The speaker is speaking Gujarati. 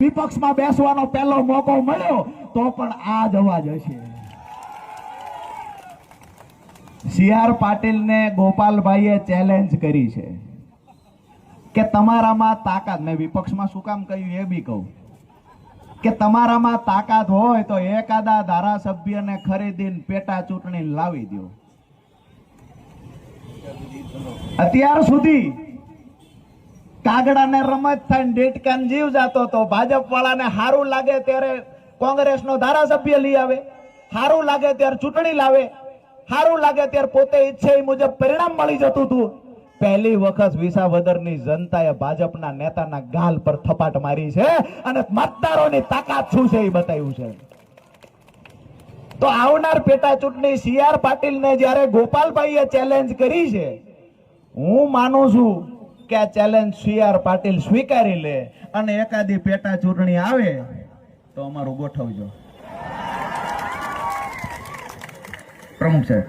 વિપક્ષમાં બેસવાનો પહેલો મોકો મળ્યો તો પણ આ જ અવાજ હશે. સી.આર. પાટીલને ગોપાલભાઈએ ચેલેન્જ કરી છે કે તમારામાં તાકાત, મેં વિપક્ષમાં શું કામ કહ્યું એ બી કહું, કે તમારામાં તાકાત હોય તો એકાદા ધારાસભ્યને ખરીદીને પેટા ચૂંટણી લાવી દો. અત્યાર સુધી કાગડાને રમત થાય ડેટકાન જીવ જાતો તો ભાજપ વાળાને સારું લાગે ત્યારે કોંગ્રેસનો ધારાસભ્ય લઈ આવે, સારું લાગે ત્યારે ચૂંટણી લાવે, સારું લાગે ત્યારે પોતે ઈચ્છે એ મુજબ પરિણામ મળી જતું હતું. પહેલી વખત વિસાવદરની જનતાએ ભાજપના નેતાના ગાલ પર થપાટ મારી છે અને મતદારોની તાકાત શું છે એ બતાવ્યું છે. તો આવનાર પેટા ચૂંટણી સી.આર. પાટીલને જ્યારે ગોપાલભાઈએ ચેલેન્જ કરી છે, હું માનું છું કે આ ચેલેન્જ સી.આર. પાટીલ સ્વીકારી લે અને એકાદી પેટા ચૂંટણી આવે તો અમારું ગોઠવજો. પ્રમુખ સાહેબ.